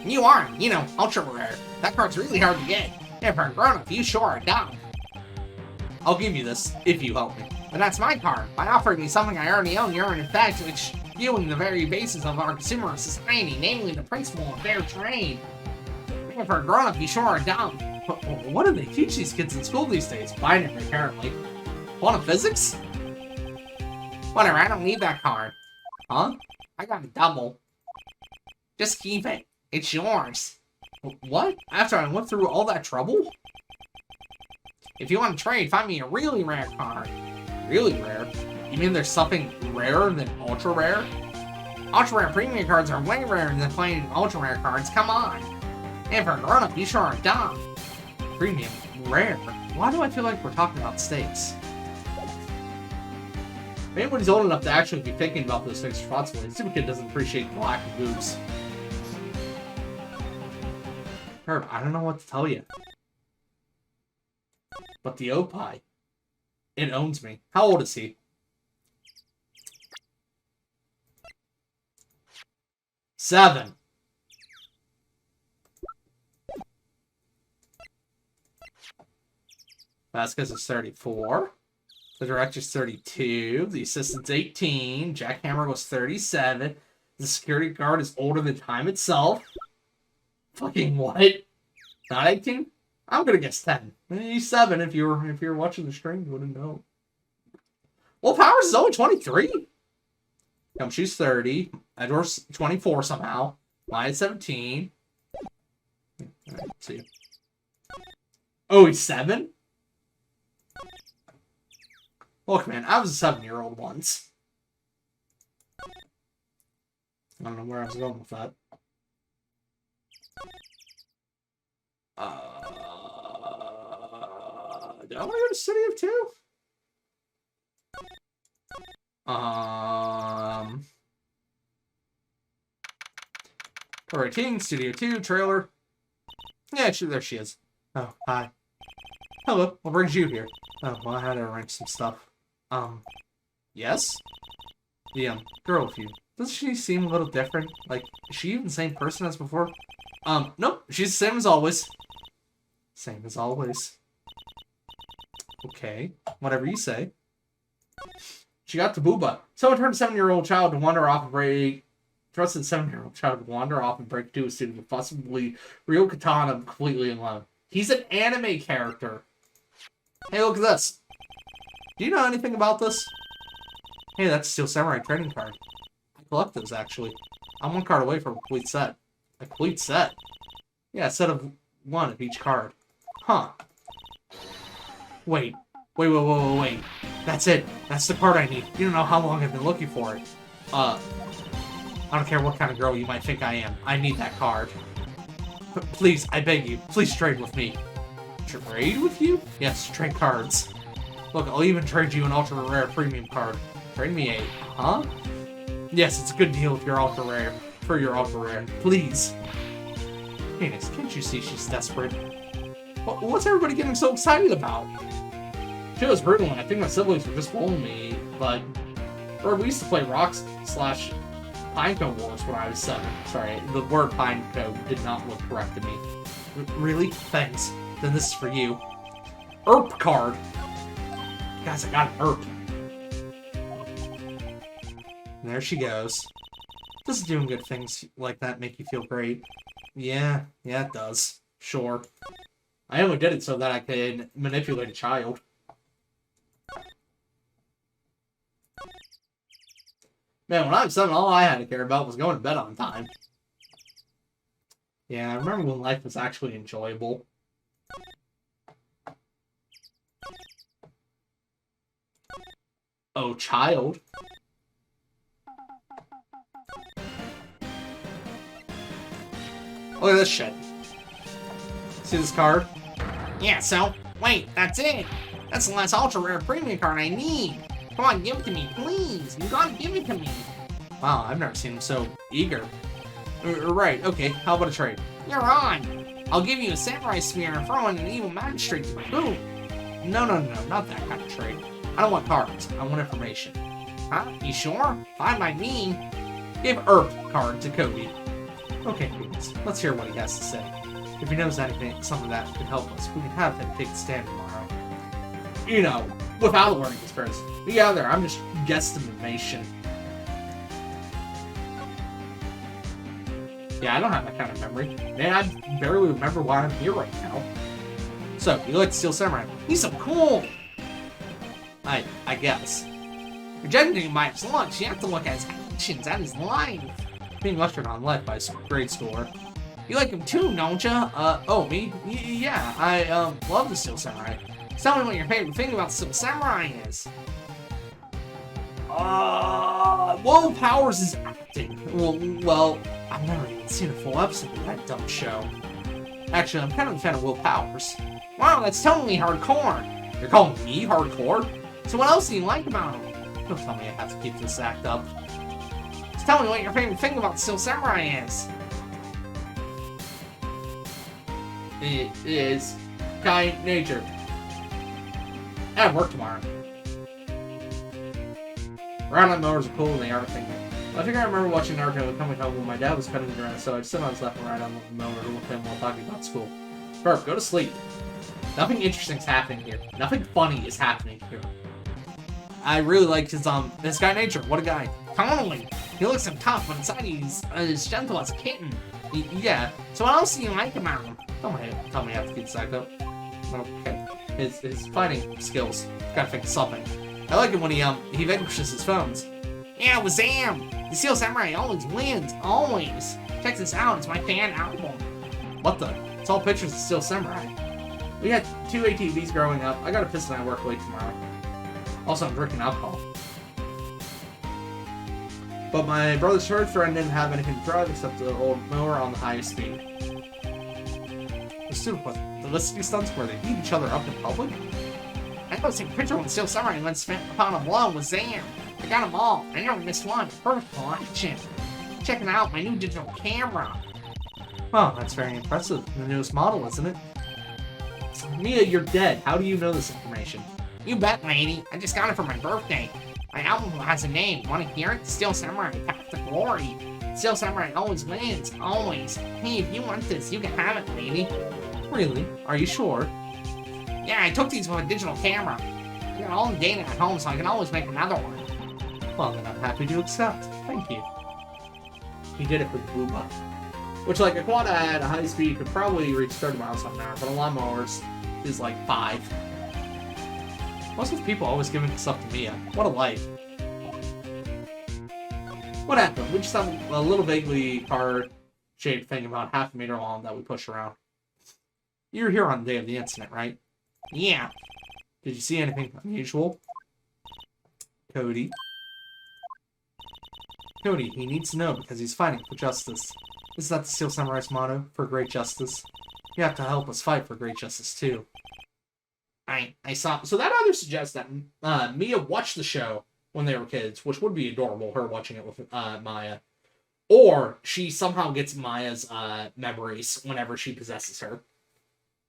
New arm, you know, ultra rare. That card's really hard to get. And for a grown-up, you sure are dumb. I'll give you this, if you help me. But that's my card. By offering me something I already own, you're in effect skewing the very basis of our consumer society, namely the principle of fair trade. And for a grown-up, you sure are dumb. What do they teach these kids in school these days? Binary, apparently. Quantum physics? Whatever, I don't need that card. Huh? I got a double. Just keep it. It's yours. What? After I went through all that trouble? If you want to trade, find me a really rare card. Really rare? You mean there's something rarer than ultra rare? Ultra rare premium cards are way rarer than plain ultra rare cards. Come on. And for a grown-up, you sure are dumb. Premium? Rare? Why do I feel like we're talking about stakes? If anybody's old enough to actually be thinking about those things responsibly, Super Kid doesn't appreciate the lack of boobs. Herb, I don't know what to tell you. But the Opie, it owns me. How old is he? 7. Vasquez is 34. The director's 32. The assistant's 18. Jackhammer was 37. The security guard is older than time itself. Fucking what? Not 18? I'm gonna guess 10. He's 7 if you're watching the stream, you wouldn't know. Well, Powers is only 23. She's 30. Edward's 24 somehow. Maya's 17. Alright, let's see. Oh, he's 7? Look, man, I was a 7-year-old once. I don't know where I was going with that. Do I want to go to City of 2? Alright, King, Studio 2, trailer. Yeah, there she is. Oh, hi. Hello, what brings you here? Oh, well, I had to arrange some stuff. Yes? The, girl with you. Doesn't she seem a little different? Like, is she even the same person as before? Nope, she's the same as always. Same as always. Okay, whatever you say. She got to Booba. Someone turned a 7-year-old child to wander off and break. Trusted 7-year-old child to wander off and break into a student with possibly real katana completely alone. He's an anime character. Hey, look at this. Do you know anything about this? Hey, that's Steel Samurai trading card. I collect those, actually. I'm one card away from a complete set. A complete set? Yeah, a set of one of each card. Huh. Wait. Wait. That's it. That's the card I need. You don't know how long I've been looking for it. I don't care what kind of girl you might think I am. I need that card. Please, I beg you. Please trade with me. Trade with you? Yes, trade cards. Look, I'll even trade you an ultra rare premium card. Trade me a... Huh? Yes, it's a good deal if you're ultra rare. For your ultra rare. Please. Phoenix, can't you see she's desperate? What's everybody getting so excited about? She was brutal, and I think my siblings were just bullying me, but... Or we used to play Pinecone Wars when I was 7. Sorry, the word Pinecone did not look correct to me. Really? Thanks. Then this is for you. ERP card! Guys, I got an ERP. And there she goes. Doesn't doing good things like that make you feel great? Yeah, it does. Sure. I only did it so that I could manipulate a child. Man, when I was 7, all I had to care about was going to bed on time. Yeah, I remember when life was actually enjoyable. Oh, child. Look at this shit. See this card? Yeah, so, wait, that's it. That's the last ultra rare premium card I need. Come on, give it to me, please. You gotta give it to me. Wow, I've never seen him so eager. Right, okay, how about a trade? You're on. I'll give you a samurai spear and throw in an evil magistrate to my boom. No, not that kind of trade. I don't want cards, I want information. Huh? You sure? Fine by me. Give ERP card to Cody. Okay, Phoenix, let's hear what he has to say. If he knows anything, something that could help us, we can have him take the stand tomorrow. You know, without learning experience. Be out there, I'm just guesstimation. Yeah, I don't have that kind of memory. Man, I barely remember why I'm here right now. So, you like Steel Samurai? He's so cool! I guess. Rejecting my lunch, you have to look at his actions and his life. Being lectured on life by a grade schooler. You like him too, don't ya? Oh, me? Yeah, I, love the Steel Samurai. Tell me what your favorite thing about Steel Samurai is. Will Powers is acting. Well, I've never even seen a full episode of that dumb show. Actually, I'm kind of a fan of Will Powers. Wow, that's totally hardcore. You're calling me hardcore? So what else do you like about him? Don't tell me I have to keep this act up. Just tell me what your favorite thing about Steel Samurai is. It is kind nature. I have work tomorrow. Round mowers are cool and they are thinking. I think I remember watching Naruto and coming home when my dad was cutting the grass, so I'd sit on his left and right on the mower to look at him while talking about school. Burp, go to sleep. Nothing interesting's happening here. Nothing funny is happening here. I really like his guy nature. What a guy. Totally. He looks so tough, but inside he's as gentle as a kitten. Yeah. So what else do you like about him? Tell me I have to keep the sack up. Okay. His fighting skills. Gotta think of something. I like it when he vanquishes his foes. Yeah, Wazam! The Steel Samurai always wins. Always. Check this out. It's my fan album. What the? It's all pictures of Steel Samurai. We had 2 ATVs growing up. I got a piston I work late tomorrow. Also, I'm drinking alcohol. But my brother's third friend didn't have anything to drive except the old mower on the highest speed. The stupid one. The listening stunts where they beat each other up in public? I was taking a picture when Steel Samurai and then spent upon a blow with Zam. I got them all. I never missed one. Perfect collection. Checking out my new digital camera. Well, that's very impressive. The newest model, isn't it? Mia, you're dead. How do you know this information? You bet, lady. I just got it for my birthday. My album has a name. Want to hear it? Steel Samurai, Path to Glory. Steel Samurai always wins. Always. Hey, if you want this, you can have it, lady. Really? Are you sure? Yeah, I took these with a digital camera. I got all the data at home, so I can always make another one. Well, then I'm happy to accept. Thank you. He did it with Booba. Which, like, a quad at a high speed could probably reach 30 miles an hour, but a lawnmower's is like 5. What's with people always giving this up to Mia? What a life. What happened? We just have a little vaguely car-shaped thing about half a meter long that we push around. You were here on the day of the incident, right? Yeah. Did you see anything unusual? Cody, he needs to know because he's fighting for justice. Is that the Steel Samurai's motto? For great justice? You have to help us fight for great justice, too. I saw... So that either suggests that Mia watched the show when they were kids, which would be adorable, her watching it with Maya. Or she somehow gets Maya's memories whenever she possesses her.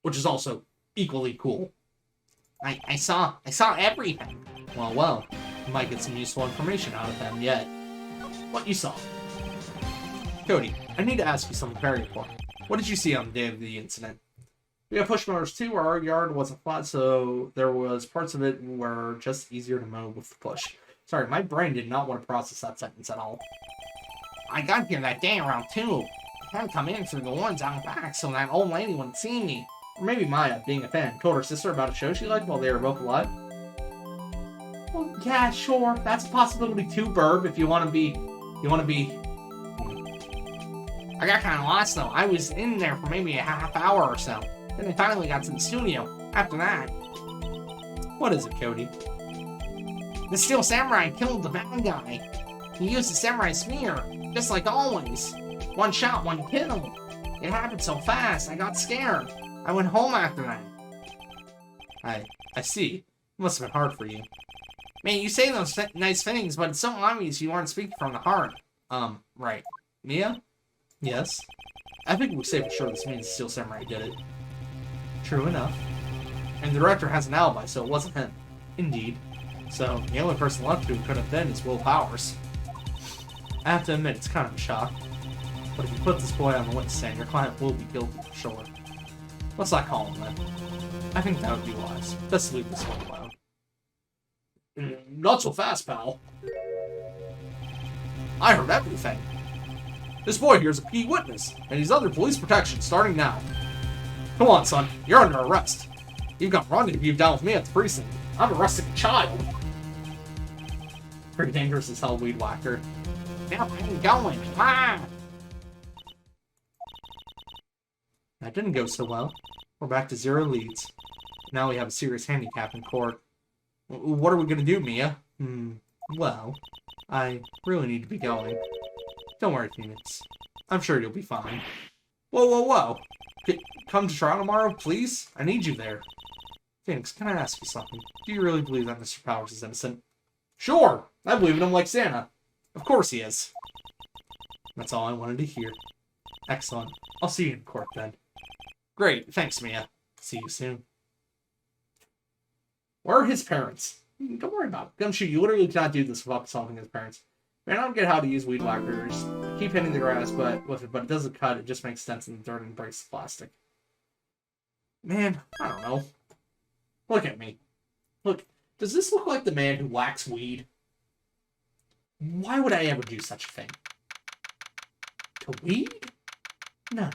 Which is also equally cool. I saw everything. Well, you might get some useful information out of them yet. What you saw. Cody, I need to ask you something very important. What did you see on the day of the incident? We have push mowers too. Our yard wasn't flat, so there was parts of it were just easier to mow with the push. Sorry, my brain did not want to process that sentence at all. I got here that day around 2. I had to come in through the woods out back so that old lady wouldn't see me. Or maybe Maya, being a fan, told her sister about a show she liked while they were both alive. Well, yeah, sure. That's a possibility too, Burb, if you want to be... I got kind of lost, though. I was in there for maybe a half hour or so. Then I finally got to the studio. After that... What is it, Cody? The Steel Samurai killed the bad guy. He used the Samurai Spear, just like always. One shot, one kill. It happened so fast, I got scared. I went home after that. I see. It must have been hard for you. Man, you say those nice things, but it's so obvious you aren't speaking from the heart. Right. Mia? Yes? I think we say for sure this means Steel Samurai did it. True enough. And the director has an alibi, so it wasn't him. Indeed. So, the only person left who could have been is Will Powers. I have to admit, it's kind of a shock. But if you put this boy on the witness stand, your client will be guilty for sure. Let's not call him then. I think that would be wise. Let's leave this one alone. Not so fast, pal. I heard everything. This boy here's a key witness, and he's under police protection starting now. Come on, son. You're under arrest. You've got rendezvous down with me at the precinct. I'm arresting a child. Pretty dangerous as hell, Weed Whacker. Now I'm going. Come on. That didn't go so well. We're back to 0 leads. Now we have a serious handicap in court. What are we gonna do, Mia? Well, I really need to be going. Don't worry, Phoenix. I'm sure you'll be fine. Whoa. Come to trial tomorrow, please? I need you there. Phoenix, can I ask you something? Do you really believe that Mr. Powers is innocent? Sure! I believe in him like Santa. Of course he is. That's all I wanted to hear. Excellent. I'll see you in court then. Great. Thanks, Mia. See you soon. Where are his parents? Don't worry about it. Gumshoe, you literally cannot do this without consulting his parents. Man, I don't get how to use weed whackers. Keep hitting the grass, but it doesn't cut. It just makes dents in the dirt and breaks the plastic. Man, I don't know. Look at me. Look, does this look like the man who whacks weed? Why would I ever do such a thing? To weed? No.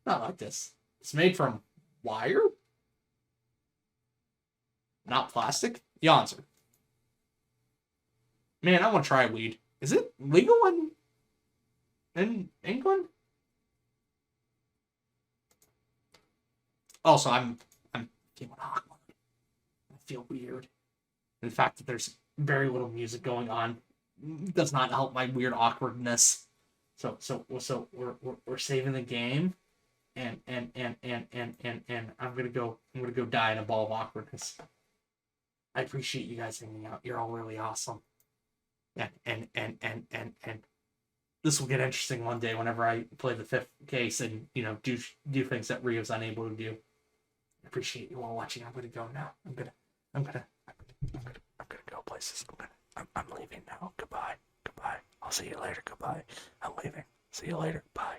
Not like this. It's made from wire? Not plastic? The answer. Man, I want to try weed. Is it legal in England? Also, I'm feeling awkward. I feel weird. And the fact that there's very little music going on does not help my weird awkwardness. So we're saving the game, and I'm gonna go die in a ball of awkwardness. I appreciate you guys hanging out. You're all really awesome. And this will get interesting one day whenever I play the 5th case and, you know, do things that Rio's unable to do. I appreciate you all watching. I'm gonna go now. I'm gonna go places. I'm leaving now. Goodbye. I'll see you later. Goodbye. I'm leaving. See you later. Bye.